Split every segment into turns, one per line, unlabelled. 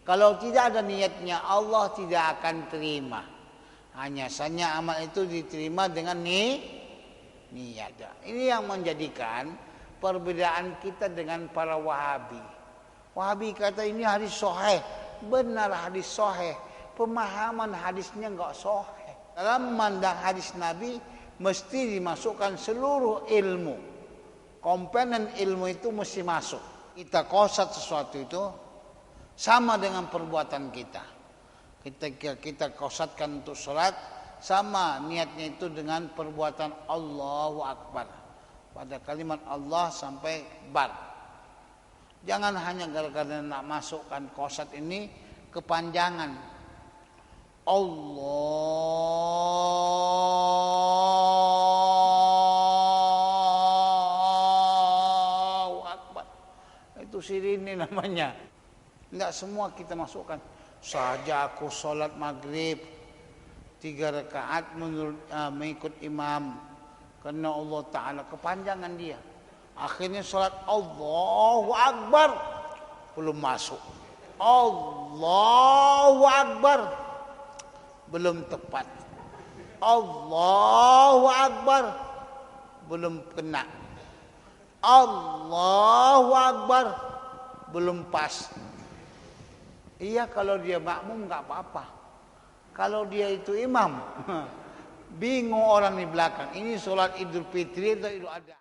Kalau tidak ada niatnya, Allah tidak akan terima. Hanya saja amal itu diterima dengan niat. Ini yang menjadikan perbedaan kita dengan para Wahabi. Wahabi kata ini hadis sahih. Benar hadis sahih. Pemahaman hadisnya enggak sahih. Dalam mandang hadis Nabi mesti dimasukkan seluruh ilmu. Komponen ilmu itu mesti masuk. Kita qasad sesuatu itu sama dengan perbuatan kita. Kita qasadkan untuk salat, sama niatnya itu dengan perbuatan Allahu Akbar. Pada kalimat Allah sampai bar. Jangan hanya gara-gara nak masukkan qasad ini kepanjangan. Allahu Akbar. Itu sirine namanya. Tidak semua kita masukkan. Saja aku sholat maghrib 3 rakaat mengikut imam. Karena Allah Ta'ala kepanjangan dia. Akhirnya sholat Allahu Akbar. Belum masuk. Allahu Akbar. Belum tepat. Allahu Akbar. Belum kena. Allahu Akbar. Belum pas. Iya, kalau dia makmum enggak apa-apa. Kalau dia itu imam, bingung orang di belakang. Ini sholat Idul Fitri atau Idul Adha?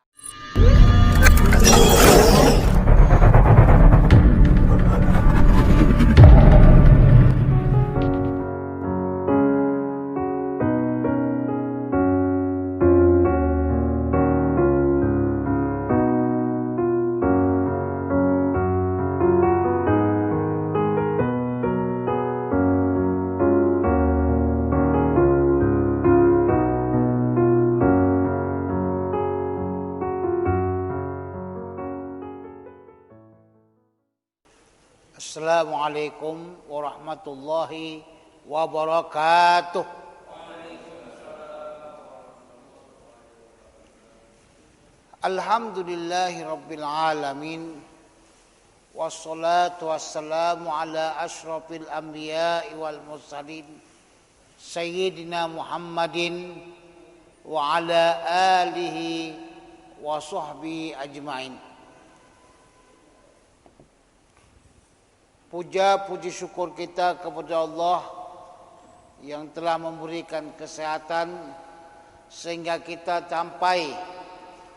Assalamualaikum warahmatullahi wabarakatuh. Alhamdulillahi rabbil alamin. Wassalatu wassalamu ala asyrafil anbiya'i wal mursalin Sayyidina Muhammadin wa ala alihi wa sahbihi ajma'in. Puja puji syukur kita kepada Allah yang telah memberikan kesehatan sehingga kita sampai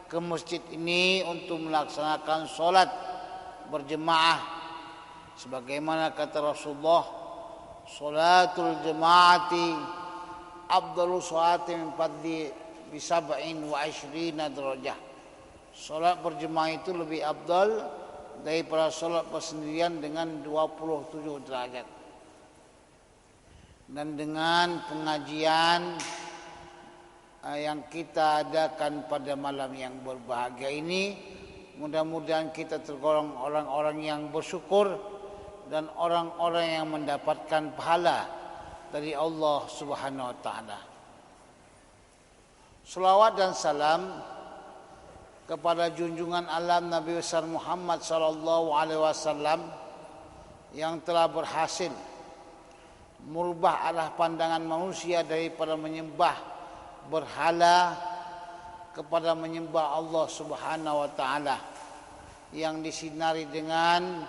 ke masjid ini untuk melaksanakan sholat berjemaah sebagaimana kata Rasulullah, sholatul jemaati afdalu sholati min fadli bi 27 derajah. Sholat berjemaah itu lebih afdal daripada sholat bersendirian dengan 27 derajat. Dan dengan pengajian yang kita adakan pada malam yang berbahagia ini, mudah-mudahan kita tergolong orang-orang yang bersyukur dan orang-orang yang mendapatkan pahala dari Allah Subhanahu wa taala. Selawat dan salam kepada junjungan alam Nabi besar Muhammad sallallahu alaihi wasallam yang telah berhasil merubah arah pandangan manusia daripada menyembah berhala kepada menyembah Allah Subhanahu wa taala yang disinari dengan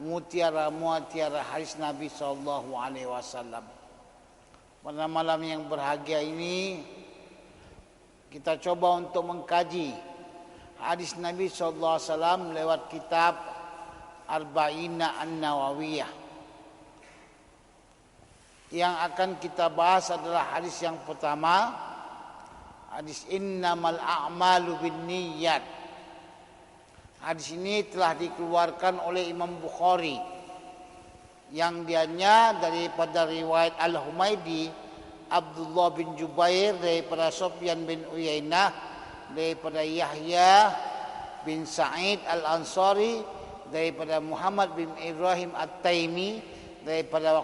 mutiara-mutiara hadis Nabi sallallahu alaihi wasallam. Pada malam yang berbahagia ini kita coba untuk mengkaji hadis Nabi SAW lewat kitab Arba'ina An-Nawawiyah. Yang akan kita bahas adalah hadis yang pertama, hadis innamal a'malu binniyat. Hadis ini telah dikeluarkan oleh Imam Bukhari yang dianya daripada riwayat Al-Humaydi Abdullah bin Jubair daripada Sufyan bin Uyainah daripada Yahya bin Sa'id Al-Ansari daripada Muhammad bin Ibrahim At-Taimi daripada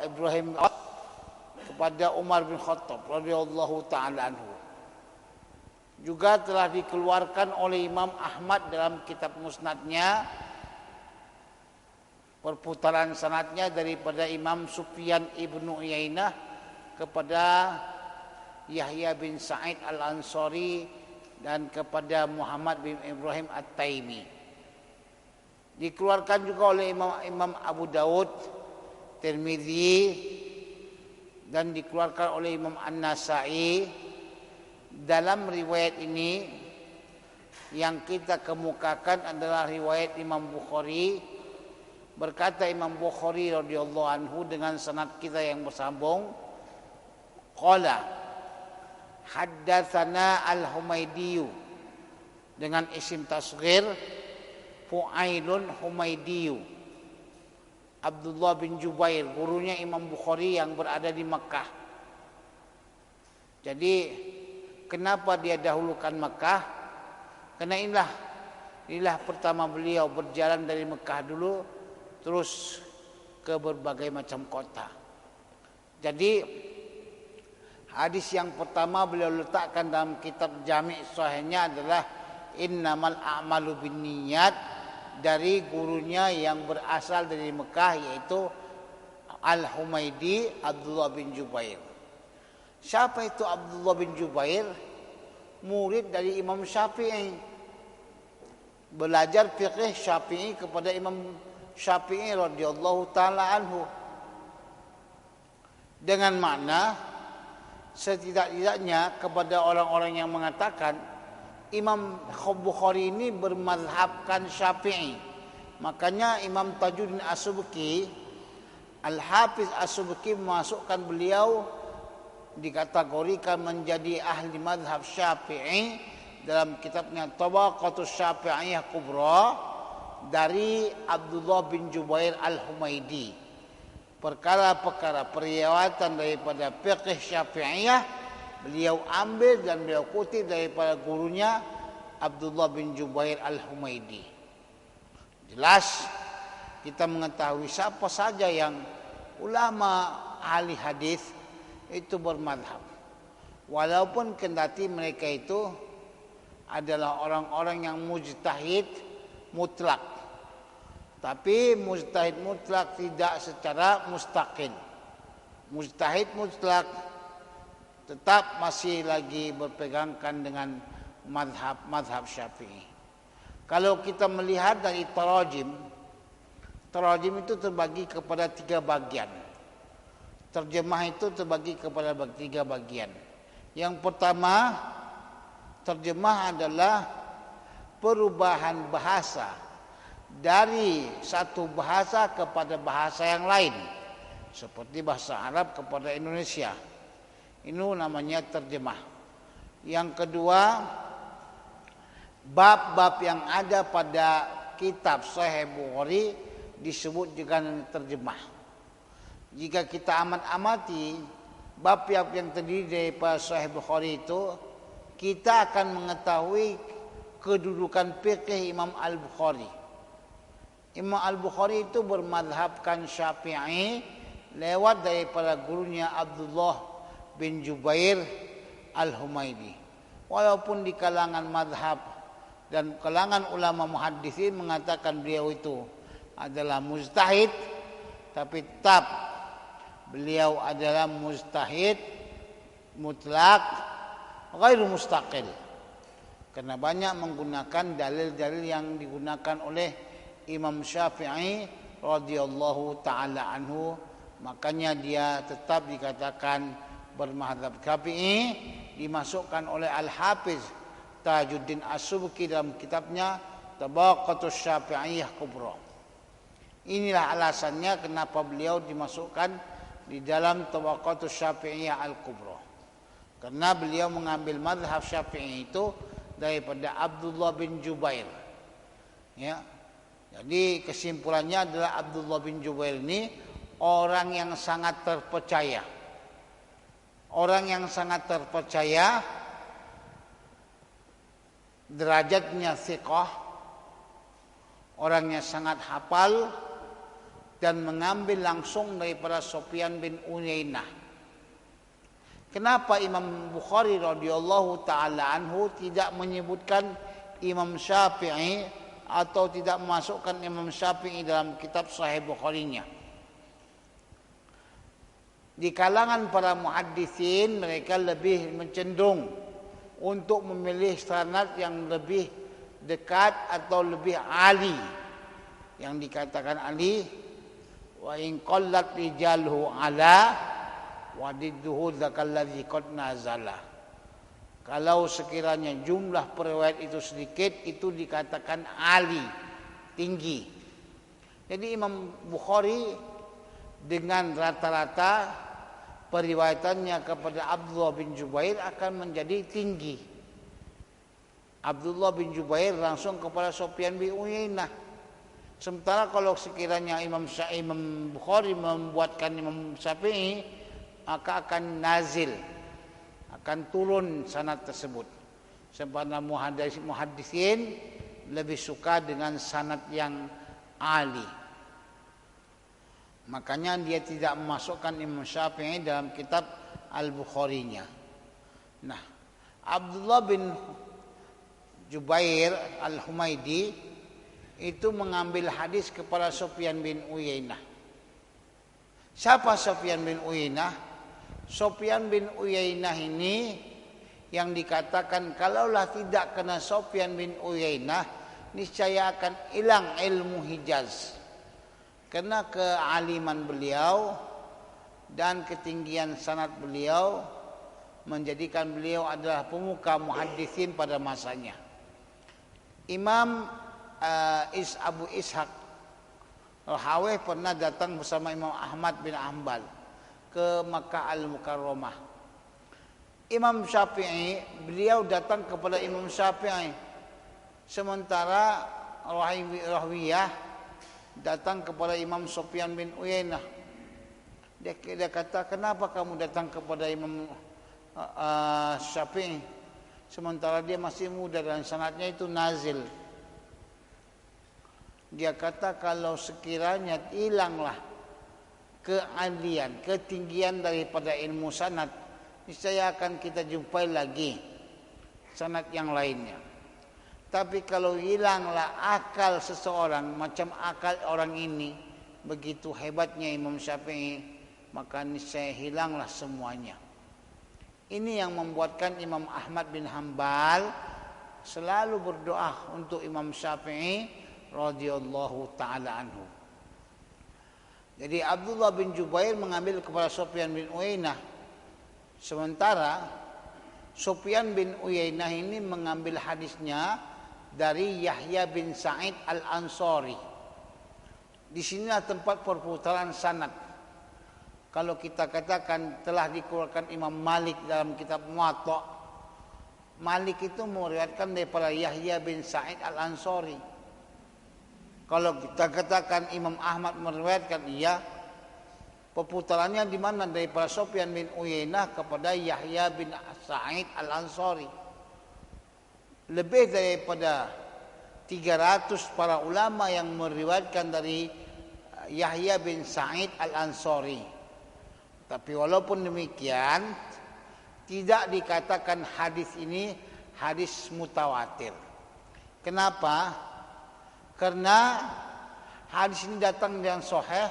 Ibrahim kepada Umar bin Khattab radhiyallahu taala anhu. Juga telah dikeluarkan oleh Imam Ahmad dalam kitab Musnadnya perputaran sanadnya daripada Imam Sufyan ibnu Uyainah kepada Yahya bin Sa'id al-Ansari dan kepada Muhammad bin Ibrahim at-Taimi. Dikeluarkan juga oleh Imam Abu Daud, Tirmidzi, dan dikeluarkan oleh Imam An-Nasa'i. Dalam riwayat ini yang kita kemukakan adalah riwayat Imam Bukhari. Berkata Imam Bukhari radhiyallahu anhu dengan sanad kita yang bersambung, qala haddatsana al-Humaydi dengan isim tasghir Fu'ailun Humaydi, Abdullah bin Jubair, gurunya Imam Bukhari yang berada di Mekah. Jadi kenapa dia dahulukan Mekah? Karena inilah pertama beliau berjalan dari Mekah dulu terus ke berbagai macam kota. Jadi hadis yang pertama beliau letakkan dalam kitab Jami' Sahihnya adalah innamal a'malu binniyat, dari gurunya yang berasal dari Mekah, yaitu Al-Humaydi Abdullah bin Jubair. Siapa itu Abdullah bin Jubair? Murid dari Imam Syafi'i. Belajar fiqh Syafi'i kepada Imam Syafi'i radhiyallahu taala anhu. Dengan makna setidak-tidaknya kepada orang-orang yang mengatakan Imam Bukhari ini bermazhabkan Syafi'i. Makanya Imam Tajuddin As-Subki, Al-Hafiz As-Subki memasukkan beliau dikategorikan menjadi ahli mazhab Syafi'i dalam kitabnya Tabaqatus Syafi'iyah Kubra dari Abdullah bin Jubair Al-Humaydi. Perkara-perkara periwayatan daripada fiqh Syafi'iyah beliau ambil dan beliau kutip daripada gurunya Abdullah bin Jubair Al-Humaydi. Jelas kita mengetahui siapa saja yang ulama ahli hadis itu bermadhab. Walaupun kendati mereka itu adalah orang-orang yang mujtahid mutlak. Tapi mujtahid mutlak tidak secara mustaqil. Mujtahid mutlak tetap masih lagi berpegangkan dengan mazhab Syafi'i. Kalau kita melihat dari tarajim itu terbagi kepada 3 bagian. Terjemah itu terbagi kepada 3 bagian. Yang pertama, terjemah adalah perubahan bahasa dari satu bahasa kepada bahasa yang lain, seperti bahasa Arab kepada Indonesia. Ini namanya terjemah. Yang kedua, bab-bab yang ada pada kitab Sahih Bukhari disebut dengan terjemah. Jika kita amati bab-bab yang terdiri daripada Sahih Bukhari itu, kita akan mengetahui kedudukan fikih Imam Al-Bukhari. Imam Al-Bukhari itu bermadhabkan Syafi'i lewat daripada gurunya Abdullah bin Jubair Al-Humaydi. Walaupun di kalangan madhab dan kalangan ulama muhaddisin mengatakan beliau itu adalah mujtahid, tapi tetap beliau adalah mujtahid mutlak ghairu mustaqil. Karena banyak menggunakan dalil-dalil yang digunakan oleh Imam Syafi'i radhiyallahu taala anhu, makanya dia tetap dikatakan bermadzhab Syafi'i, dimasukkan oleh Al-Hafiz Tajuddin As-Subki dalam kitabnya Tabaqatus Syafi'iyah Kubra. Inilah alasannya kenapa beliau dimasukkan di dalam Tabaqatus Syafi'iyah Al-Kubra. Karena beliau mengambil mazhab Syafi'i itu daripada Abdullah bin Jubair. Ya. Jadi kesimpulannya adalah Abdullah bin Jubair ini orang yang sangat terpercaya. Orang yang sangat terpercaya, derajatnya thiqah, orangnya sangat hafal dan mengambil langsung daripada Sufyan bin Uyainah. Kenapa Imam Bukhari radhiyallahu taala anhu tidak menyebutkan Imam Syafi'i atau tidak memasukkan Imam Syafi'i dalam kitab Sahih Bukhari-nya. Di kalangan para muhaddisin mereka lebih mencenderung untuk memilih sanad yang lebih dekat atau lebih ali, yang dikatakan ali wa in qallat rijalhu ala wa didduhu dzakallazi qad nazala. Kalau sekiranya jumlah periwayat itu sedikit, itu dikatakan ali, tinggi. Jadi Imam Bukhari dengan rata-rata periwayatannya kepada Abdullah bin Jubair akan menjadi tinggi. Abdullah bin Jubair langsung kepada Sufyan bin Uyainah. Sementara kalau sekiranya Imam Bukhari membuatkan Imam Syafi'i, maka akan nazil, akan turun sanad tersebut. Sebab muhaddisin lebih suka dengan sanad yang ali. Makanya dia tidak memasukkan Imam Syafi'i dalam kitab Al-Bukhari-nya. Nah, Abdullah bin Jubair Al-Humaidi itu mengambil hadis kepada Sufyan bin Uyainah. Siapa Sufyan bin Uyainah? Sufyan bin Uyainah ini yang dikatakan kalaulah tidak kena Sufyan bin Uyainah, niscaya akan hilang ilmu Hijaz. Karena kealiman beliau dan ketinggian sanad beliau menjadikan beliau adalah pemuka muhaddisin pada masanya. Imam Abu Ishaq Al-Hawih pernah datang bersama Imam Ahmad bin Hanbal ke Makkah Al-Mukarramah. Imam Syafi'i, beliau datang kepada Imam Syafi'i, sementara Rahwiyah datang kepada Imam Sufyan bin Uyainah. Dia kata, kenapa kamu datang kepada Imam Syafi'i sementara dia masih muda dan sanadnya itu nazil? Dia kata, kalau sekiranya hilanglah keahlian, ketinggian daripada ilmu sanad, niscaya akan kita jumpai lagi sanad yang lainnya. Tapi kalau hilanglah akal seseorang, macam akal orang ini, begitu hebatnya Imam Syafi'i, maka niscaya hilanglah semuanya. Ini yang membuatkan Imam Ahmad bin Hanbal selalu berdoa untuk Imam Syafi'i radhiyallahu taala anhu. Jadi Abdullah bin Jubair mengambil kepada Sufyan bin Uyainah, sementara Sufyan bin Uyainah ini mengambil hadisnya dari Yahya bin Sa'id Al-Ansari. Di sinilah tempat perputaran sanad. Kalau kita katakan telah dikeluarkan Imam Malik dalam kitab Muwatta, Malik itu meriwayatkan daripada Yahya bin Sa'id Al-Ansari. Kalau kita katakan Imam Ahmad meriwayatkan, iya, perputarannya di mana? Daripada Sufyan bin Uyainah kepada Yahya bin Sa'id Al-Ansari. Lebih daripada 300 para ulama yang meriwayatkan dari Yahya bin Sa'id Al-Ansari. Tapi walaupun demikian, tidak dikatakan hadis ini hadis mutawatir. Kenapa? Karena hadis ini datang dengan sahih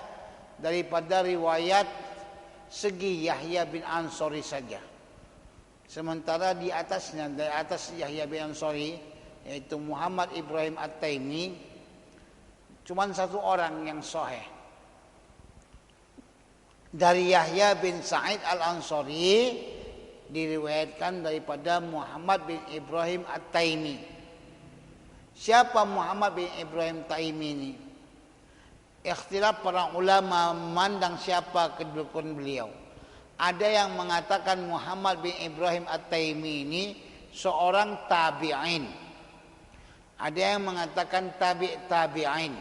daripada riwayat segi Yahya bin Ansari saja. Sementara di atasnya, dari atas Yahya bin Ansari, yaitu Muhammad Ibrahim At-Taimi, cuma satu orang yang sahih. Dari Yahya bin Sa'id Al-Ansari diriwayatkan daripada Muhammad bin Ibrahim At-Taimi. Siapa Muhammad bin Ibrahim At-Taimi ini? Ikhtilaf para ulama memandang siapa kedudukan beliau. Ada yang mengatakan Muhammad bin Ibrahim At-Taimi ini seorang tabi'in. Ada yang mengatakan tabi'in.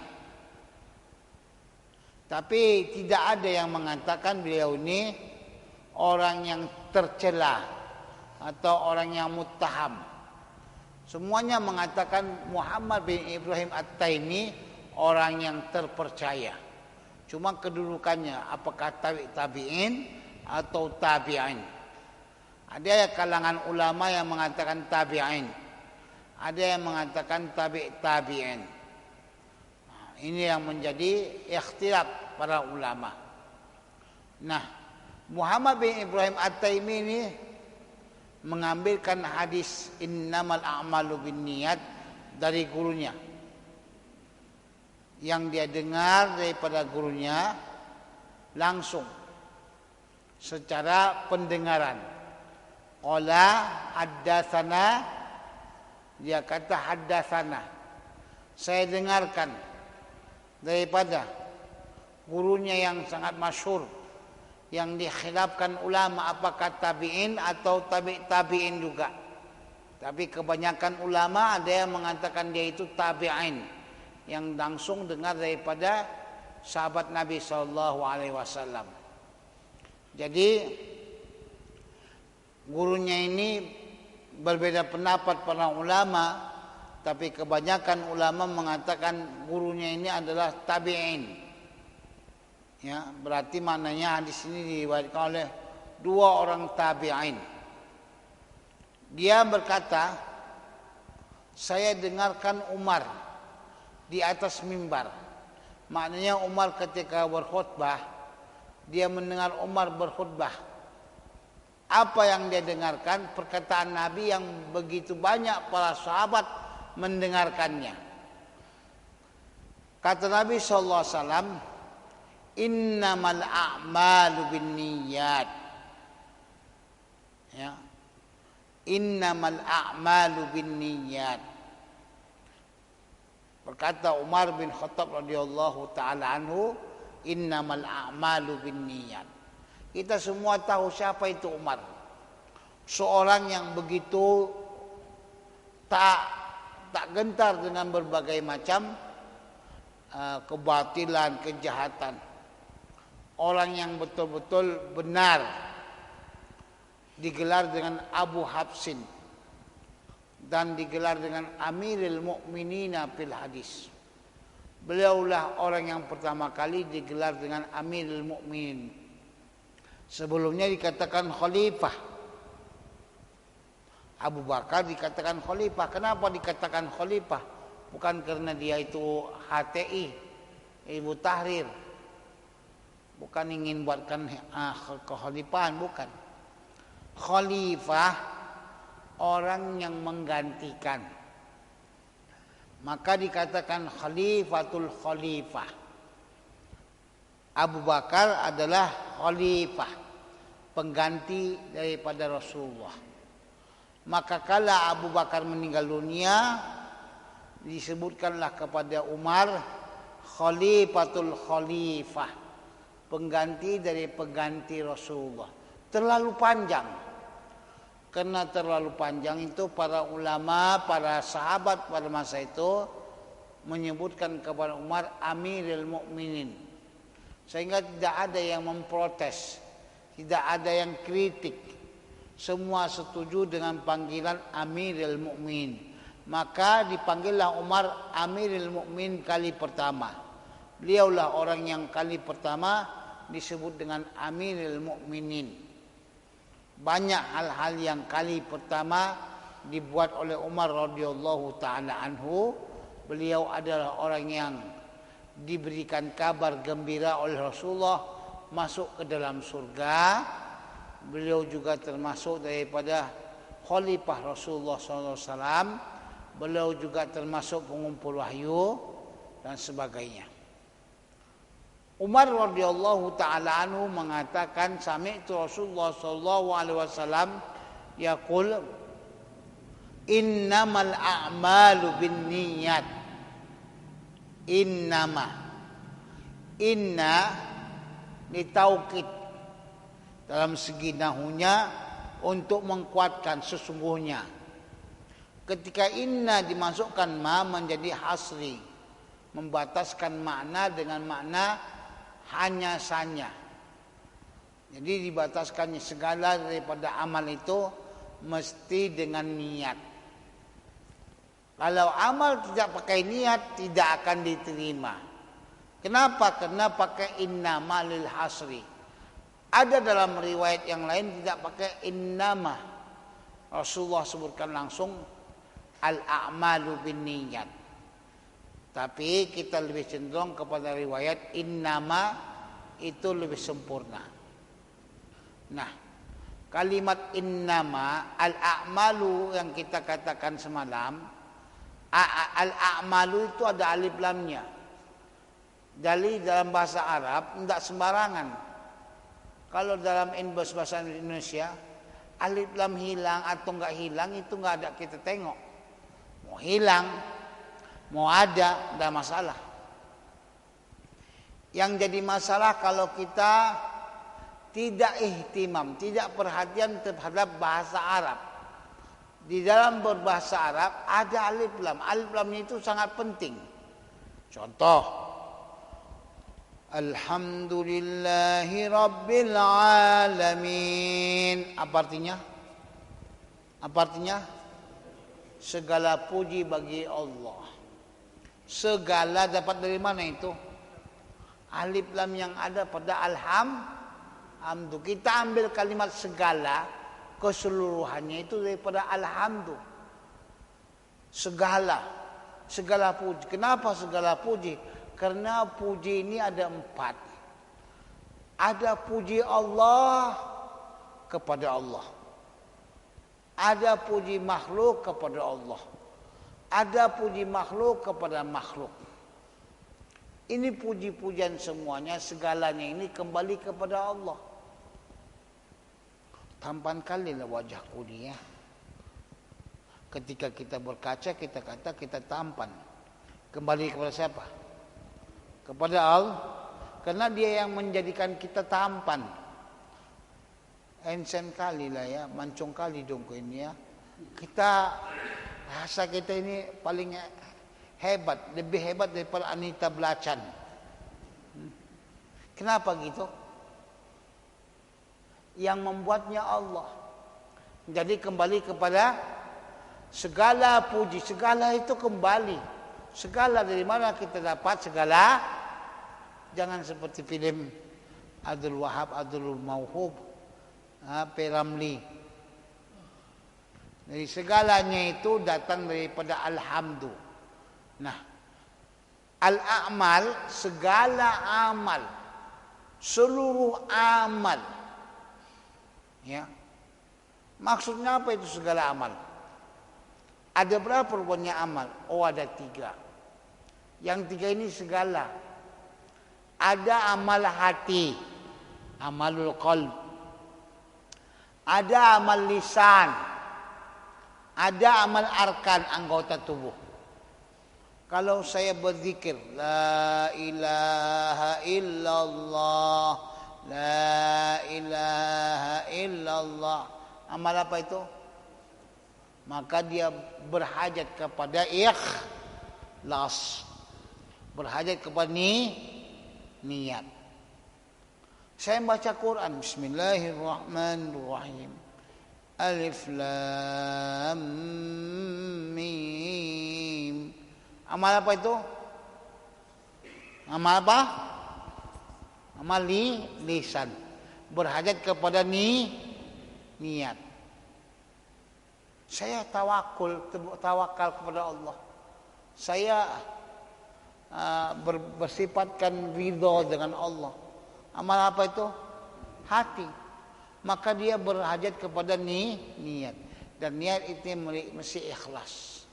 Tapi tidak ada yang mengatakan beliau ini orang yang tercela atau orang yang muttaham. Semuanya mengatakan Muhammad bin Ibrahim At-Taimi orang yang terpercaya. Cuma kedudukannya apakah tabi'in atau tabi'in. Ada kalangan ulama yang mengatakan tabi'in. Ada yang mengatakan tabi'in. ini yang menjadi ikhtilaf para ulama. Nah, Muhammad bin Ibrahim At-Taimi ini mengambilkan hadis innamal a'malu binniyat dari gurunya, yang dia dengar daripada gurunya langsung secara pendengaran. Qala haddatsana, dia kata haddatsana, saya dengarkan daripada gurunya yang sangat masyhur, yang dikhilafkan ulama apakah tabi'in atau tabi'in juga. Tapi kebanyakan ulama ada yang mengatakan dia itu tabi'in, yang langsung dengar daripada sahabat Nabi SAW. Jadi gurunya ini berbeda pendapat para ulama, tapi kebanyakan ulama mengatakan gurunya ini adalah tabi'in. Ya, berarti maknanya hadis ini diriwayatkan oleh dua orang tabi'in. Dia berkata, saya dengarkan Umar di atas mimbar. Maknanya Umar ketika berkhutbah, dia mendengar Umar berkhutbah. Apa yang dia dengarkan? Perkataan Nabi yang begitu banyak para sahabat mendengarkannya. Kata Nabi SAW, innamal a'malu binniyat. Ya. Innamal a'malu binniyat. Berkata Umar bin Khattab radhiyallahu taala anhu, innamal a'malu binniyat. Kita semua tahu siapa itu Umar. Seorang yang begitu tak gentar dengan berbagai macam kebatilan, kejahatan. Orang yang betul-betul benar, digelar dengan Abu Hafsin dan digelar dengan Amirul Mukminina fil hadis. Beliaulah orang yang pertama kali digelar dengan Amirul Mukminin. Sebelumnya dikatakan khalifah. Abu Bakar dikatakan khalifah. Kenapa dikatakan khalifah? Bukan karena dia itu HTI, Ibu Tahrir. Bukan ingin buatkan kekhalifahan, bukan. Khalifah orang yang menggantikan. Maka dikatakan khalifatul khalifah. Abu Bakar adalah khalifah, pengganti daripada Rasulullah. Maka kala Abu Bakar meninggal dunia, disebutkanlah kepada Umar khalifatul khalifah, pengganti dari pengganti Rasulullah. Terlalu panjang. Karena terlalu panjang itu para ulama, para sahabat pada masa itu menyebutkan kepada Umar Amirul Mukminin. Sehingga tidak ada yang memprotes, tidak ada yang kritik. Semua setuju dengan panggilan Amirul Mukminin. Maka dipanggillah Umar Amirul Mukminin kali pertama. Beliaulah orang yang kali pertama disebut dengan Amirul Mukminin. Banyak hal-hal yang kali pertama dibuat oleh Umar radhiyallahu taala anhu. Beliau adalah orang yang diberikan kabar gembira oleh Rasulullah masuk ke dalam surga. Beliau juga termasuk daripada khalifah Rasulullah SAW. Beliau juga termasuk pengumpul wahyu dan sebagainya. Umar radhiyallahu taala anhu mengatakan, sami'tu Rasulullah sallallahu alaihi wasallam yaqul innamal a'malu binniyat. Inna ditaukid dalam segi nahunya untuk mengkuatkan sesungguhnya. Ketika inna dimasukkan ma menjadi hasri, membataskan makna dengan makna hanya saja. Jadi dibataskannya segala daripada amal itu mesti dengan niat. Kalau amal tidak pakai niat tidak akan diterima. Kenapa? Karena pakai innama lil hasri. Ada dalam riwayat yang lain tidak pakai innama. Rasulullah sebutkan langsung al-a'malu binniyat. Tapi kita lebih cenderung kepada riwayat innama, itu lebih sempurna. Nah, kalimat innama, al-a'malu yang kita katakan semalam, al-a'malu itu ada alif lamnya. Jadi dalam bahasa Arab tidak sembarangan. Kalau dalam bahasa Indonesia, alif lam hilang atau enggak hilang itu enggak ada kita tengok. Mau hilang, mau ada, tidak masalah. Yang jadi masalah kalau kita tidak ihtimam, tidak perhatian terhadap bahasa Arab. Di dalam berbahasa Arab ada alif lam. Alif lamnya itu sangat penting. Contoh, Alhamdulillahi Rabbil Alamin. Apa artinya? Apa artinya? Segala puji bagi Allah. Segala dapat dari mana itu? Alif lam yang ada pada alhamdu. Kita ambil kalimat segala keseluruhannya itu daripada alhamdu. Segala puji. Kenapa segala puji? Karena puji ini ada 4. Ada puji Allah kepada Allah. Ada puji makhluk kepada Allah. Ada puji makhluk kepada makhluk. Ini puji-pujian semuanya, segalanya ini kembali kepada Allah. Tampan kali lah wajahku ni ya. Ketika kita berkaca, kita kata kita tampan. Kembali kepada siapa? Kepada Allah. Karena dia yang menjadikan kita tampan. Ensen kali lah ya, mancung kali dong ini ya. Kita rasa kita ini paling hebat, lebih hebat daripada Anita Belacan. Kenapa gitu? Yang membuatnya Allah. Jadi kembali kepada segala puji, segala itu kembali. Segala dari mana kita dapat segala? Jangan seperti film Abdul Wahab, Abdul Mauhub, Peramli. Jadi segalanya itu datang daripada alhamdu. Nah, al-a'mal, segala amal, seluruh amal. Ya. Maksudnya apa itu segala amal? Ada berapa rupanya amal? Oh, ada 3. Yang 3 ini segala. Ada amal hati, amalul qalb. Ada amal lisan. Ada amal arkan, anggota tubuh. Kalau saya berzikir, la ilaha illallah, la ilaha illallah, amal apa itu? Maka dia berhajat kepada ikhlas, berhajat kepada niat. Saya baca Quran, Bismillahirrahmanirrahim, Alif Lam Mim. Amal apa itu? Amal apa? Amal lisan. Berhajat kepada niat. Saya tawakal kepada Allah. Saya bersifatkan ridha dengan Allah. Amal apa itu? Hati. Maka dia berhajat kepada niat. Dan niat itu mesti ikhlas.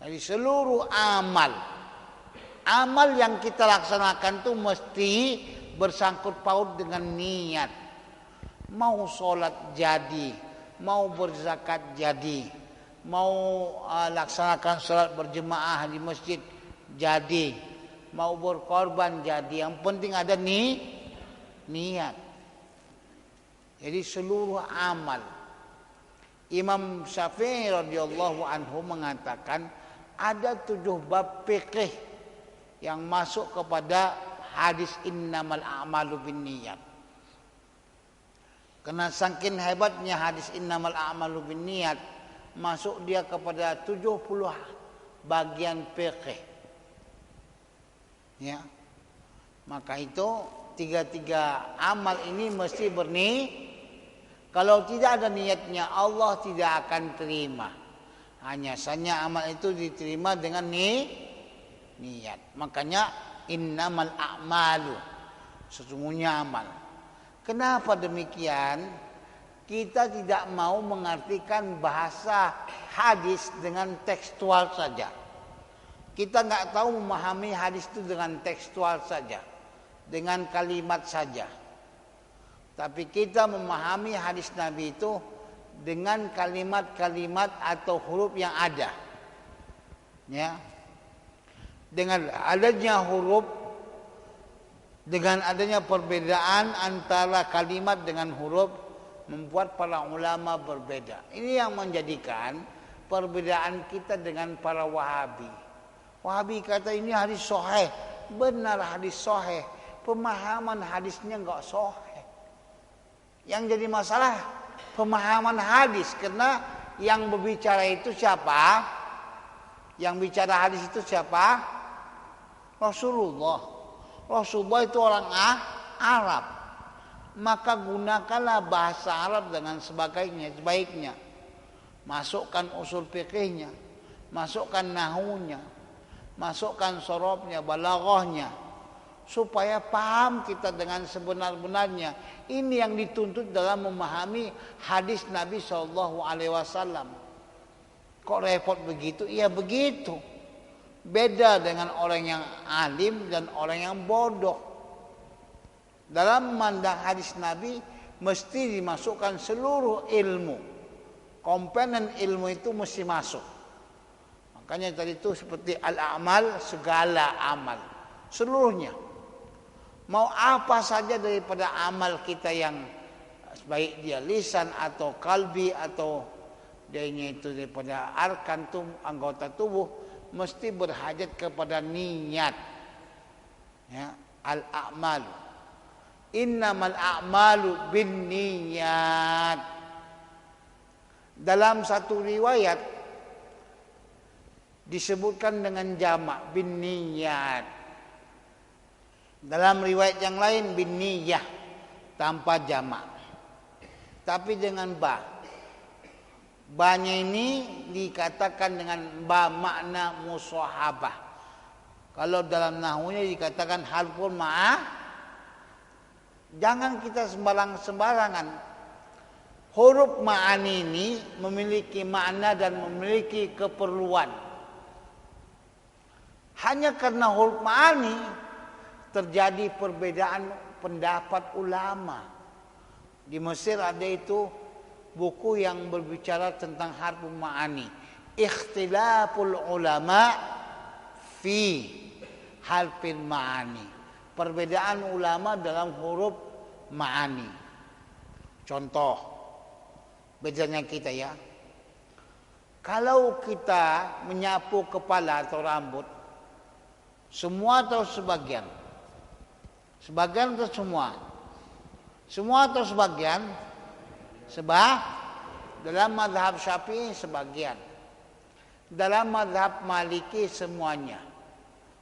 Jadi seluruh amal yang kita laksanakan itu mesti bersangkut paut dengan niat. Mau sholat jadi, mau berzakat jadi, mau laksanakan sholat berjemaah di masjid jadi, mau berkorban jadi. Yang penting ada niat. Jadi seluruh amal. Imam Syafi'i radhiyallahu anhu mengatakan ada 7 bab fikih yang masuk kepada hadis innamal a'malu binniyat. Karena saking hebatnya hadis innamal a'malu binniyat, masuk dia kepada 70 bagian fikih. Ya. Maka itu 3 amal ini mesti kalau tidak ada niatnya, Allah tidak akan terima. Hanya saja amal itu diterima dengan niat. Makanya innamal a'malu, sesungguhnya amal. Kenapa demikian? Kita tidak mau mengartikan bahasa hadis dengan tekstual saja. Kita nggak tahu memahami hadis itu dengan tekstual saja, dengan kalimat saja. Tapi kita memahami hadis Nabi itu dengan kalimat-kalimat atau huruf yang ada. Ya. Dengan adanya huruf, dengan adanya perbedaan antara kalimat dengan huruf, membuat para ulama berbeda. Ini yang menjadikan perbedaan kita dengan para Wahabi. Wahabi kata ini hadis sahih, benar hadis sahih, pemahaman hadisnya enggak sahih. Yang jadi masalah pemahaman hadis, karena yang berbicara itu siapa? Yang bicara hadis itu siapa? Rasulullah. Rasulullah itu orang Arab. Maka gunakanlah bahasa Arab dengan sebaiknya. Masukkan usul fikihnya, masukkan nahunya, masukkan sorobnya, balaghahnya, supaya paham kita dengan sebenar-benarnya. Ini yang dituntut dalam memahami hadis Nabi SAW. Kok repot begitu? Iya begitu. Beda dengan orang yang alim dan orang yang bodoh. Dalam memandang hadis Nabi mesti dimasukkan seluruh ilmu. Komponen ilmu itu mesti masuk. Makanya tadi itu seperti al-amal, segala amal, seluruhnya. Mau apa saja daripada amal kita yang baik dia lisan atau kalbi atau dianya itu daripada arkan anggota tubuh, mesti berhajat kepada niat. Ya, al-a'mal. Innamal a'malu bin niyat. Dalam satu riwayat disebutkan dengan jamak bin niyat. Dalam riwayat yang lain bin niyah tanpa jamak. Tapi dengan ba. Ba-nya ini dikatakan dengan ba makna musahabah. Kalau dalam nahunya dikatakan harfun ma'ah. Jangan kita sembarangan. Huruf ma'ani ini memiliki makna dan memiliki keperluan. Hanya karena huruf ma'ani terjadi perbedaan pendapat ulama. Di Mesir ada itu buku yang berbicara tentang harful ma'ani. Ikhtilaful ulama fi harfil ma'ani. Perbedaan ulama dalam huruf ma'ani. Contoh, bedanya kita ya. Kalau kita menyapu kepala atau rambut, semua atau sebagian? Sebagian atau semua? Semua atau sebagian? Dalam mazhab Syafi'i sebagian. Dalam mazhab Maliki semuanya.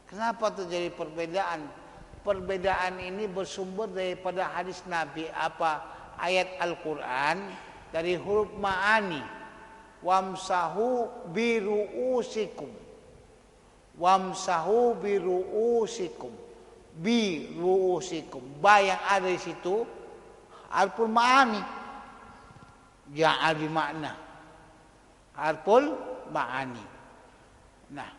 Kenapa terjadi perbedaan? Perbedaan ini bersumber daripada hadis Nabi, apa ayat Al-Quran dari huruf ma'ani. Wamsahu biru'usikum. Wamsahu biru'usikum. Biru'usikum. Ba yang ada di situ harful ma'ani. Yang ada makna. Harful ma'ani. Nah,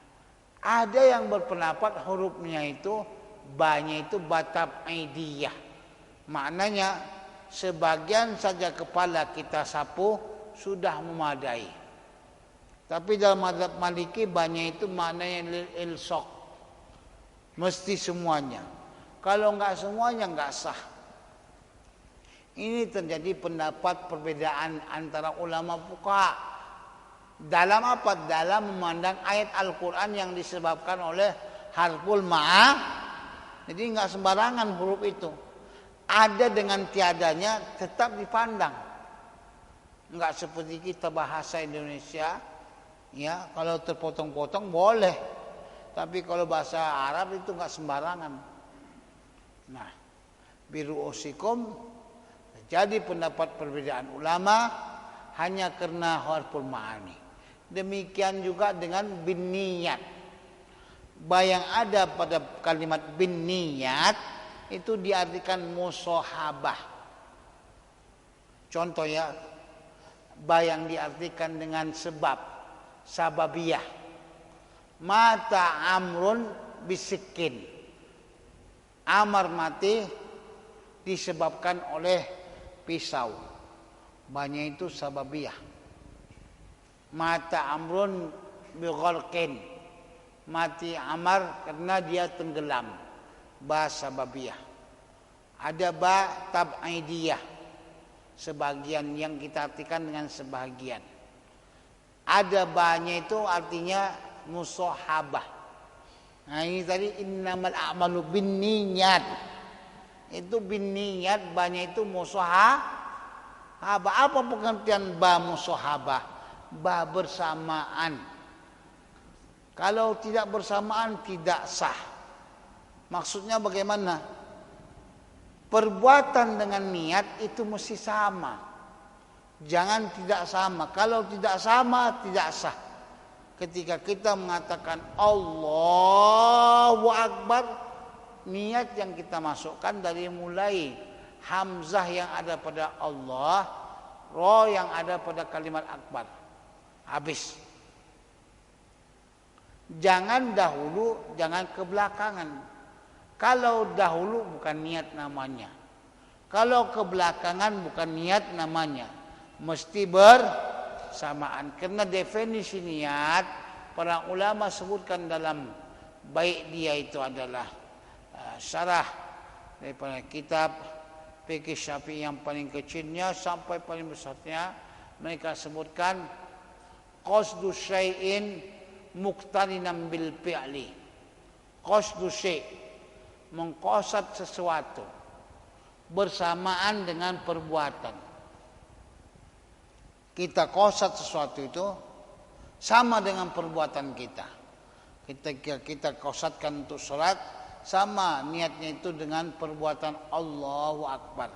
ada yang berpendapat hurufnya itu ba-nya itu batab aidiyah. Maknanya sebagian saja kepala kita sapu sudah memadai. Tapi dalam mazhab Maliki ba-nya itu maknanya ilsaq. Mesti semuanya. Kalau enggak semuanya enggak sah. Ini terjadi pendapat perbedaan antara ulama fuqaha. Dalam apa? Dalam memandang ayat Al-Quran yang disebabkan oleh harful ma'ah. Jadi enggak sembarangan huruf itu. Ada dengan tiadanya tetap dipandang. Enggak seperti kita bahasa Indonesia. Ya, kalau terpotong-potong boleh. Tapi kalau bahasa Arab itu enggak sembarangan. Nah, biru'usikum jadi pendapat perbedaan ulama hanya karena harful ma'ani. Demikian juga dengan bin niyat. Ba yang ada pada kalimat bin niyat itu diartikan musahabah. Contoh ya, ba yang diartikan dengan sebab, sababiyah. Mata Amrun bisikin. Amar mati disebabkan oleh pisau. Banyak itu sababiyah. Mata Amrun bigharqin. Mati Amar karena dia tenggelam. Ba sababiyah. Ada ba tab'idiyah. Sebagian yang kita artikan dengan sebagian. Ada ba-nya itu artinya musahabah. Nah ini tadi innamal a'malu binniyat. Itu binniyat ba-nya itu musahabah. Apa pengertian ba musahabah? Ba bersamaan. Kalau tidak bersamaan tidak sah. Maksudnya bagaimana? Perbuatan dengan niat itu mesti sama. Jangan tidak sama. Kalau tidak sama tidak sah. Ketika kita mengatakan Allahu Akbar, niat yang kita masukkan dari mulai hamzah yang ada pada Allah, ro yang ada pada kalimat akbar. Habis. Jangan dahulu, jangan kebelakangan. Kalau dahulu bukan niat namanya. Kalau kebelakangan bukan niat namanya. Mesti bersamaan. Karena definisi niat para ulama sebutkan dalam baik dia itu adalah syarah daripada kitab fikih Syafi'i yang paling kecilnya sampai paling besarnya. Mereka sebutkan qasdu syai'in muqtarinan bil fi'li. Qasdu syai', mengqasad sesuatu bersamaan dengan perbuatan. Kita qasad sesuatu itu sama dengan perbuatan kita. Ketika kita qasadkan untuk salat, sama niatnya itu dengan perbuatan Allahu Akbar.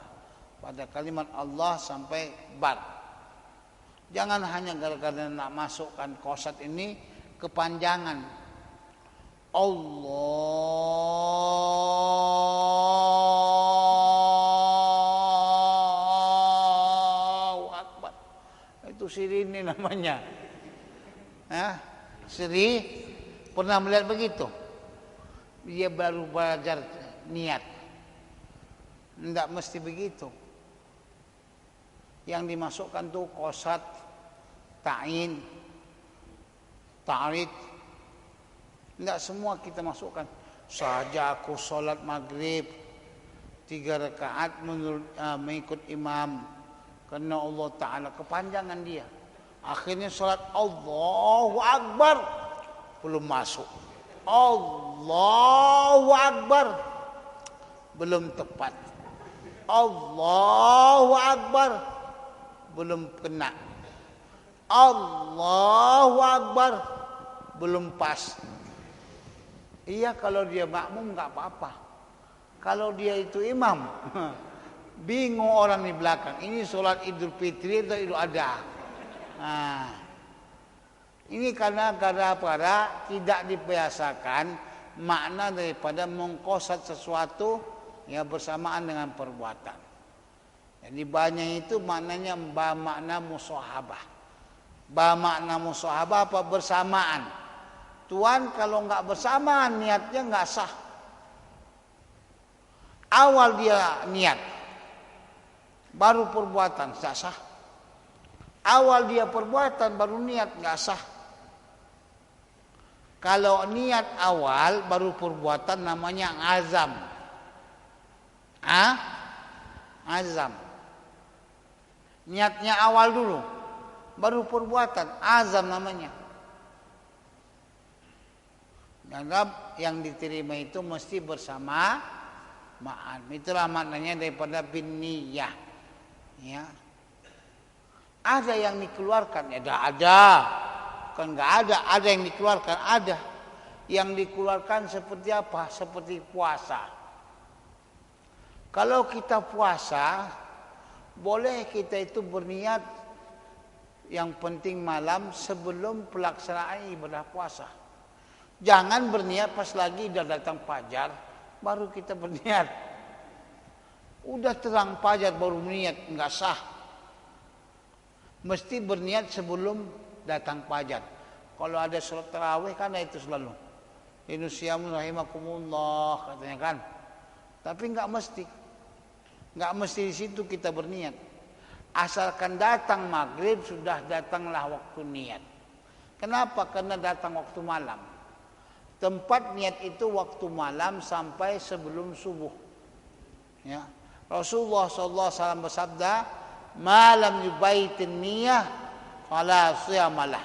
Pada kalimat Allah sampai bar. Jangan hanya gara-gara nak masukkan qasad ini kepanjangan. Allahu Akbar. Itu siri ini namanya. Siri pernah melihat begitu. Dia baru belajar niat. Tidak mesti begitu. Yang dimasukkan tuh qasad, ta'in, ta'rid. Tidak semua kita masukkan. Saja aku solat maghrib 3 rakaat mengikut imam. Karena Allah Ta'ala kepanjangan dia. Akhirnya solat Allahu Akbar. Belum masuk. Allahu Akbar. Belum tepat. Allahu Akbar. Belum kena. Allahu Akbar. Belum pas. Iya kalau dia makmum enggak apa-apa. Kalau dia itu imam, bingung orang di belakang. Ini sholat Idul Fitri atau Idul Adha. Nah, ini karena tidak dibiasakan makna daripada mengqasad sesuatu ya bersamaan dengan perbuatan. Jadi banyak itu maknanya makna musahabah. Makna musahabah apa? Bersamaan. Tuan kalau enggak bersamaan niatnya enggak sah. Awal dia niat, baru perbuatan enggak sah. Awal dia perbuatan baru niat enggak sah. Kalau niat awal baru perbuatan namanya azam. Azam. Niatnya awal dulu, baru perbuatan, azam namanya. Anggap yang diterima itu mesti bersamaan. Itulah maknanya daripada bin niyah. Ya. Ada yang dikeluarkan, ya ada. Kan enggak ada yang dikeluarkan, ada. Yang dikeluarkan seperti apa? Seperti puasa. Kalau kita puasa, boleh kita itu berniat yang penting malam sebelum pelaksanaan ibadah puasa. Jangan berniat pas lagi udah datang fajar baru kita berniat. Udah terang fajar baru berniat, enggak sah. Mesti berniat sebelum datang fajar. Kalau ada sholat tarawih kan itu selalu. Inusyamun rahimakumullah katanya kan. Tapi enggak mesti. Enggak mesti di situ kita berniat. Asalkan datang maghrib sudah datanglah waktu niat. Kenapa? Karena datang waktu malam. Tempat niat itu waktu malam sampai sebelum subuh. Ya. Rasulullah SAW bersabda, "Malam yubaitin niyah, fala siyamalah."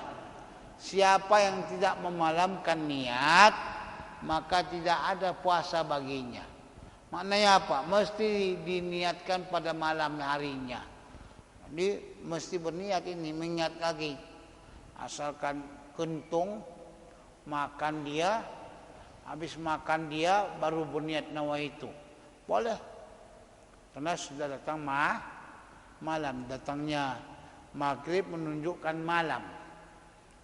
Siapa yang tidak memalamkan niat, maka tidak ada puasa baginya. Maknanya apa? Mesti diniatkan pada malam harinya. Jadi mesti berniat ini, mengingat lagi. Asalkan kentung, makan dia, habis makan dia baru berniat nawaitu. Boleh. Karena sudah datang malam. Datangnya maghrib menunjukkan malam.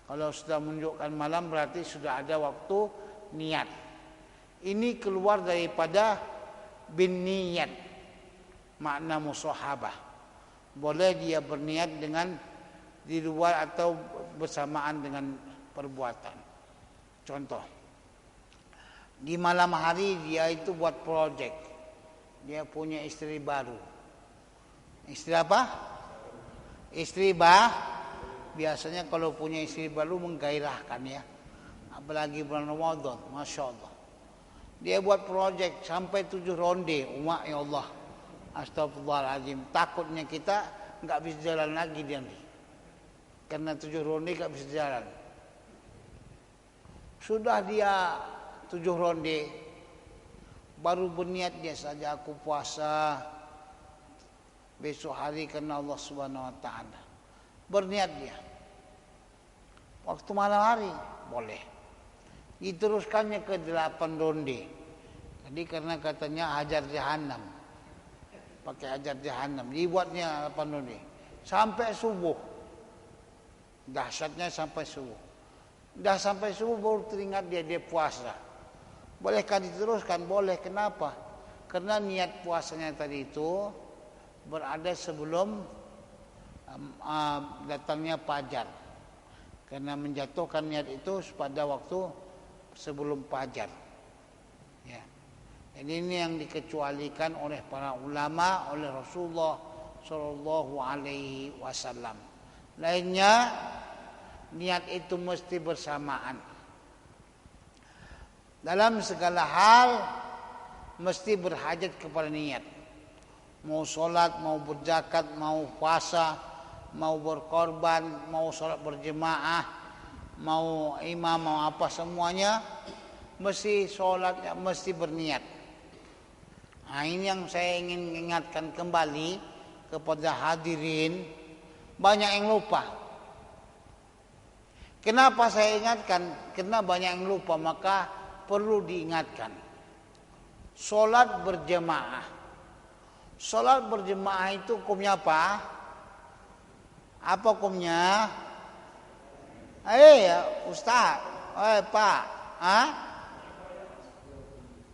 Kalau sudah menunjukkan malam berarti sudah ada waktu niat. Ini keluar daripada bin niyat. Makna musahabah. Boleh dia berniat dengan di luar atau bersamaan dengan perbuatan. Contoh, di malam hari dia itu buat projek. Dia punya istri baru. Istri apa? Istri biasanya kalau punya istri baru menggairahkan ya. Apalagi bulan Ramadan, Masya Allah. Dia buat projek sampai 7 ronde. Umat ya Allah. Astagfirullahaladzim. Takutnya kita nggak bisa jalan lagi dia nih. Karena 7 ronde nggak bisa jalan. Sudah dia 7 ronde, baru berniat dia saja aku puasa besok hari karena Allah Subhanahu Wa Taala. Berniat dia. Waktu malam hari boleh. Diteruskannya ke 8 ronde. Jadi karena katanya hajar jahanam. Pakai hajar jahanam. Dibuatnya 8 ronde. Sampai subuh. Dahsyatnya sampai subuh. Dah sampai subuh baru teringat dia puasa. Bolehkah diteruskan? Boleh. Kenapa? Karena niat puasanya tadi itu berada sebelum datangnya fajar. Karena menjatuhkan niat itu pada waktu sebelum fajar. Ya. Jadi ini yang dikecualikan oleh para ulama, oleh Rasulullah Shallallahu Alaihi Wasallam. Lainnya niat itu mesti bersamaan. Dalam segala hal mesti berhajat kepada niat. Mau sholat, mau berzakat, mau puasa, mau berkorban, mau sholat berjemaah, mau imam, mau apa semuanya mesti sholatnya mesti berniat. Nah, ini yang saya ingin ingatkan kembali kepada hadirin. Banyak yang lupa. Kenapa saya ingatkan? Karena banyak yang lupa, maka perlu diingatkan. Sholat berjemaah. Sholat berjemaah itu hukumnya apa? Apa hukumnya? Ustaz, Pak,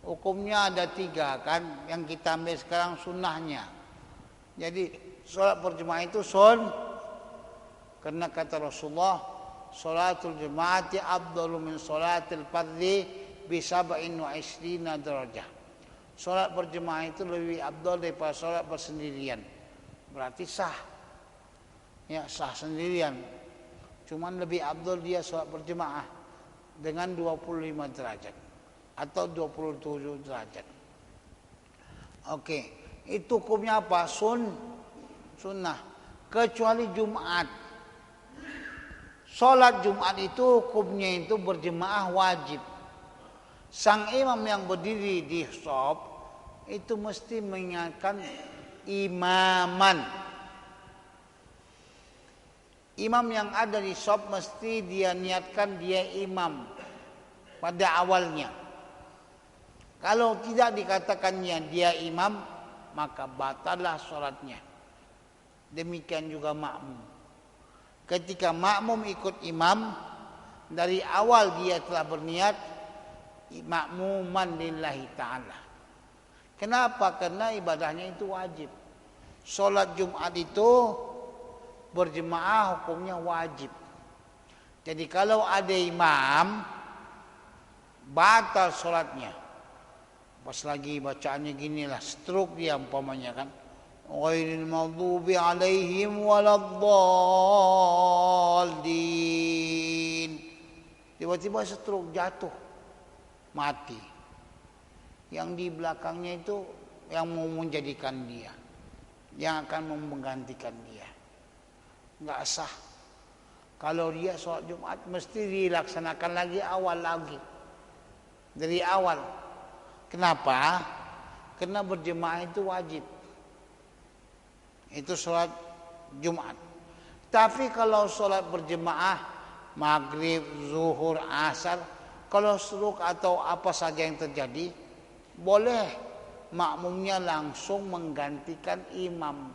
hukumnya ada 3 kan? Yang kita ambil sekarang sunnahnya. Jadi sholat berjemaah itu karena kata Rasulullah, sholatul jemaati afdalu min sholatil fardhi bi 27 darajah. Sholat berjemaah itu lebih afdal daripada sholat bersendirian. Berarti sah. Ya, sah sendirian. Cuman lebih afdal dia sholat berjemaah dengan 25 derajat atau 27 derajat. Oke, itu hukumnya apa? Sunnah. Kecuali Jumat. Sholat Jumat itu hukumnya itu berjemaah wajib. Sang imam yang berdiri di shaf itu mesti mengingatkan imaman. Imam yang ada di shaf mesti dia niatkan dia imam pada awalnya. Kalau tidak dikatakannya dia imam, maka batallah sholatnya. Demikian juga makmum. Ketika makmum ikut imam, dari awal dia telah berniat makmuman lillahi ta'ala. Kenapa? Karena ibadahnya itu wajib. Sholat Jumat itu berjemaah hukumnya wajib. Jadi kalau ada imam batal sholatnya. Pas lagi bacaannya ginilah, stroke dia umpamanya kan. Ghairil maghdubi alaihim waladdallin. Tiba-tiba stroke, jatuh, mati. Yang di belakangnya itu yang mau menjadikan dia, yang akan menggantikan dia. Enggak sah. Kalau dia sholat Jumat mesti dilaksanakan lagi awal lagi. Dari awal. Kenapa? Karena berjemaah itu wajib. Itu sholat Jumat. Tapi kalau sholat berjemaah maghrib, zuhur, asar, kalau stroke atau apa saja yang terjadi, boleh makmumnya langsung menggantikan imam.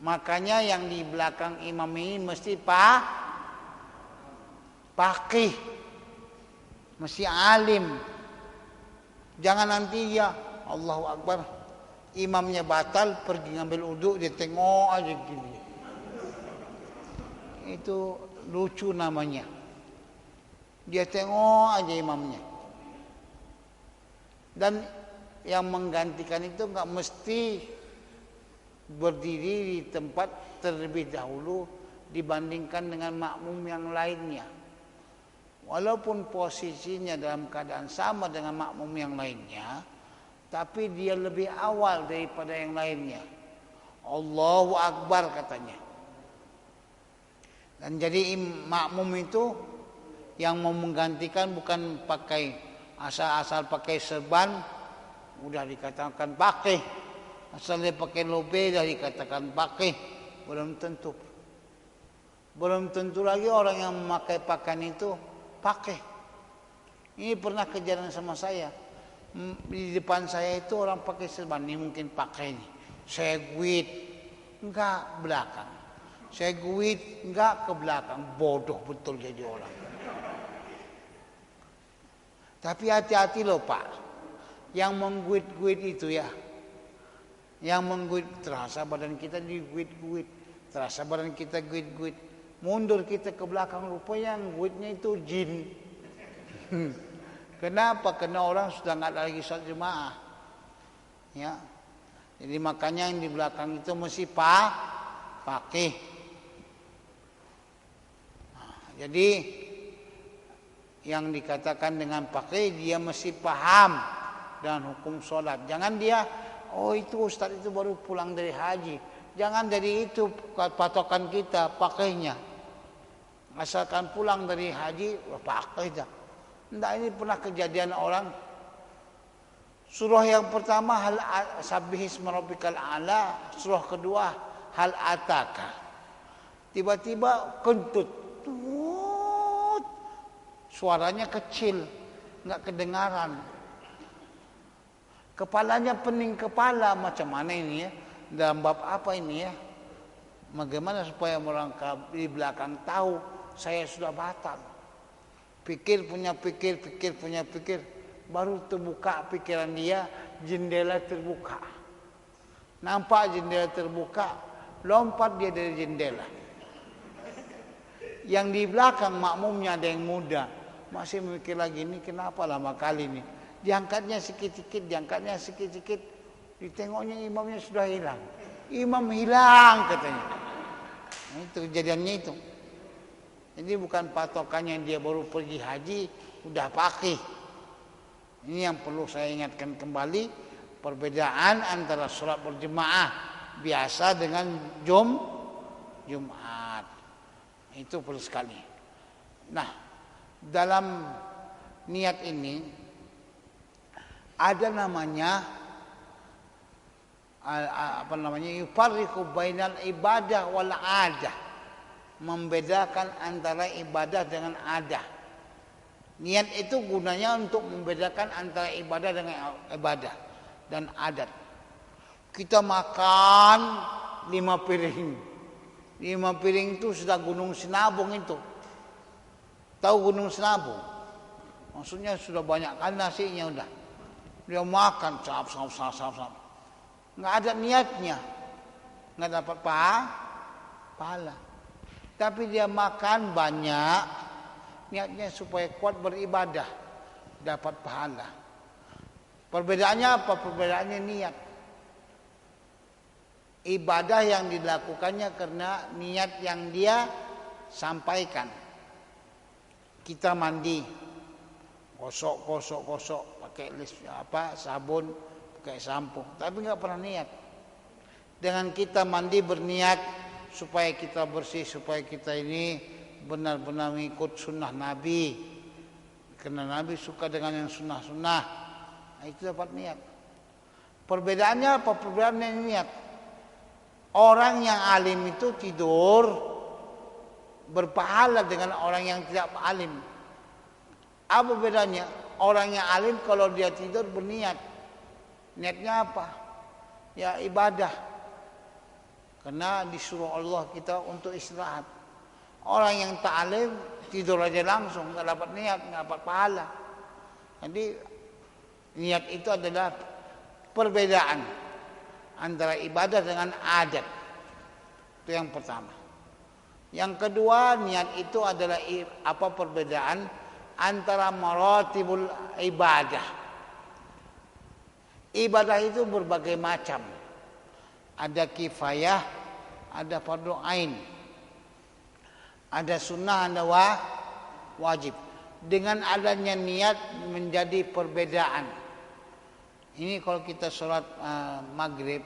Makanya yang di belakang imam ini mesti faqih, mesti alim. Jangan nanti ya Allahu Akbar, imamnya batal, pergi ngambil uduk, dia tengok aja gini. Itu lucu namanya. Dia tengok aja imamnya. Dan yang menggantikan itu enggak mesti berdiri di tempat terlebih dahulu dibandingkan dengan makmum yang lainnya. Walaupun posisinya dalam keadaan sama dengan makmum yang lainnya, tapi dia lebih awal daripada yang lainnya. Allahu Akbar katanya. Dan jadi makmum itu yang mau menggantikan bukan pakai asal-asal pakai serban, udah dikatakan pakai. Asal dia pakai lobe dah dikatakan pakai. Belum tentu. Belum tentu lagi orang yang memakai pakaian itu pakai. Ini pernah kejadian sama saya. Di depan saya itu orang pakai serban, ini mungkin pakai nih. Saya guit, enggak belakang. Saya guit, enggak ke belakang. Bodoh betul jadi orang. Tapi hati-hati loh Pak. Yang mengguit-guit itu ya. Yang mengguit, terasa badan kita diguit-guit. Terasa badan kita guit-guit. Mundur kita ke belakang, rupanya yang guitnya itu jin. Kenapa? Karena orang sudah enggak ada lagi sholat jemaah. Ya. Jadi makanya yang di belakang itu mesti faqih. Jadi yang dikatakan dengan faqih, dia mesti paham dengan hukum sholat. Jangan dia, oh itu ustaz itu baru pulang dari haji. Jangan dari itu patokan kita faqihnya. Asalkan pulang dari haji, faqih dah. Tidak, ini pernah kejadian orang. Surah yang pertama hal sabbihisma rabbikal a'la, surah kedua hal ataka. Tiba-tiba kentut. Suaranya kecil, enggak kedengaran. Kepalanya pening kepala, macam mana ini ya? Dalam bab apa ini ya? Bagaimana supaya orang di belakang tahu saya sudah batal? Pikir punya pikir, baru terbuka pikiran dia, jendela terbuka. Nampak jendela terbuka, lompat dia dari jendela. Yang di belakang makmumnya ada yang muda, masih mikir lagi, ini kenapa lama kali ini. Diangkatnya sikit-sikit, ditengoknya imamnya sudah hilang. Imam hilang katanya. Nah, itu kejadiannya itu. Ini bukan patokannya dia baru pergi haji, udah faqih. Ini yang perlu saya ingatkan kembali, perbedaan antara sholat berjemaah biasa dengan Jumat. Itu perlu sekali. Nah, dalam niat ini ada namanya yufarriqu bainal ibadah wal adah. Membedakan antara ibadah dengan adah. Niat itu gunanya untuk membedakan antara ibadah dengan ibadah dan adat. Kita makan 5 piring. 5 piring itu sudah gunung sinabung itu. Tahu gunung sinabung? Maksudnya sudah banyak kan nasinya udah. Dia makan sap. Nggak ada niatnya. Nggak dapat pahala. Tapi dia makan banyak. Niatnya supaya kuat beribadah. Dapat pahala. Perbedaannya apa? Perbedaannya niat. Ibadah yang dilakukannya karena niat yang dia sampaikan. Kita mandi, gosok, pakai sabun, pakai sampo, tapi nggak pernah niat. Dengan kita mandi berniat supaya kita bersih, supaya kita ini benar-benar mengikut sunnah Nabi, karena Nabi suka dengan yang sunnah-sunnah. Nah, itu dapat niat. Perbedaannya apa? Perbedaannya niat. Orang yang alim itu tidur berpahala dengan orang yang tidak alim. Apa bedanya? Orang yang alim kalau dia tidur berniat. Niatnya apa? Ya ibadah. Karena disuruh Allah kita untuk istirahat. Orang yang tak alim tidur aja langsung, nggak dapat niat, nggak dapat pahala. Jadi niat itu adalah perbedaan antara ibadah dengan adat. Itu yang pertama. Yang kedua, niat itu adalah perbedaan antara maratibul ibadah. Ibadah itu berbagai macam. Ada kifayah, ada fardu ain. Ada sunnah, ada wajib. Dengan adanya niat menjadi perbedaan. Ini kalau kita sholat maghrib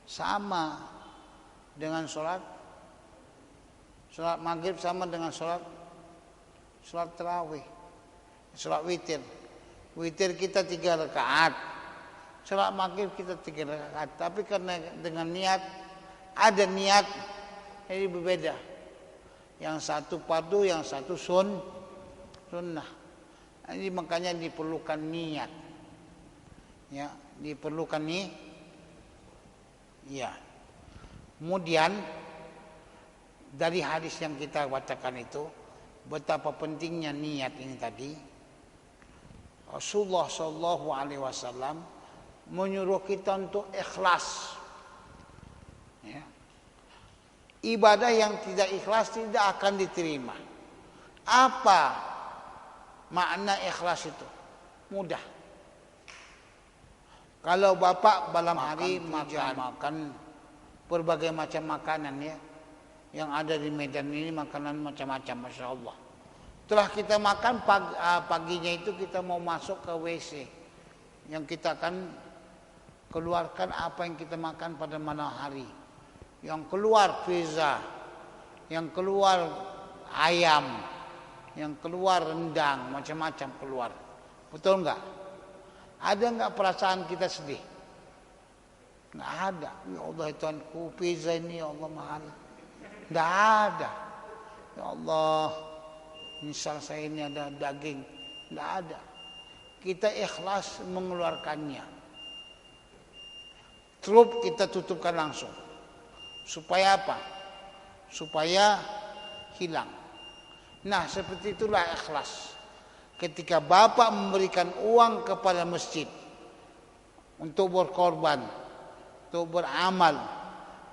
sama dengan sholat maghrib sama dengan sholat tarawih, sholat witir. Witir kita 3 rakaat, sholat maghrib kita 3 rakaat. Tapi karena dengan niat, ada niat, jadi berbeda. Yang satu fardu, yang satu sunnah. Jadi makanya diperlukan niat. Ya, diperlukan nih. Ya. Kemudian dari hadis yang kita bacakan itu, betapa pentingnya niat ini tadi. Rasulullah Shallallahu Alaihi Wasallam menyuruh kita untuk ikhlas. Ya. Ibadah yang tidak ikhlas tidak akan diterima. Apa makna ikhlas itu? Mudah. Kalau bapak malam hari makan berbagai macam makanan ya, yang ada di Medan ini makanan macam-macam, masya Allah. Setelah kita makan paginya itu kita mau masuk ke WC, yang kita akan keluarkan apa yang kita makan pada malam hari. Yang keluar pizza, yang keluar ayam, yang keluar rendang, macam-macam keluar. Betul enggak? Ada enggak perasaan kita sedih? Enggak ada. Ya Allah Tuhanku, pizza ini ya Allah mahal. Enggak ada. Ya Allah, misal saya ini ada daging. Enggak ada. Kita ikhlas mengeluarkannya. Terus kita tutupkan langsung. Supaya apa? Supaya hilang. Nah, seperti itulah ikhlas. Ketika bapak memberikan uang kepada masjid untuk berkorban, untuk beramal,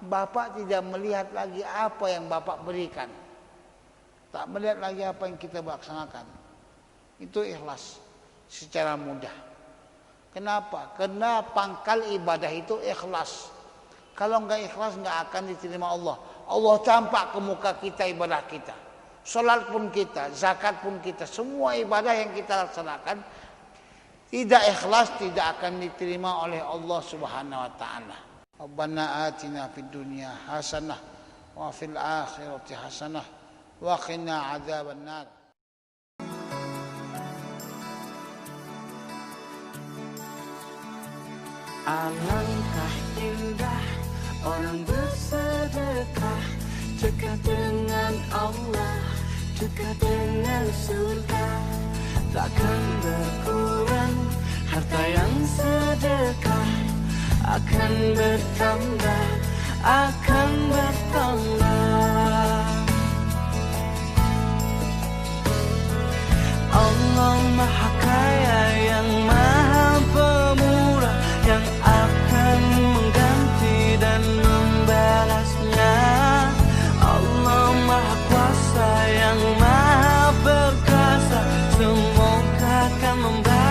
bapak tidak melihat lagi apa yang bapak berikan, tak melihat lagi apa yang kita laksanakan. Itu ikhlas secara mudah. Kenapa? Karena pangkal ibadah itu ikhlas. Kalau enggak ikhlas enggak akan diterima Allah. Allah campak ke muka kita ibadah kita. Salat pun kita, zakat pun kita, semua ibadah yang kita laksanakan tidak ikhlas tidak akan diterima oleh Allah Subhanahu wa taala. Rabbana atina fid dunya hasanah wa fil akhirati hasanah wa qina adzabannar.
Alangkah indah orang bersedekah, dekat dengan Allah, dekat dengan surga. Takkan berkurang harta yang sedekah, akan bertambah akan bertambah. Allah Maha Kaya yang Maha Pemurah, yang akan mengganti dan membalasnya. Allah Maha Kuasa yang Maha Perkasa, semoga akan membalas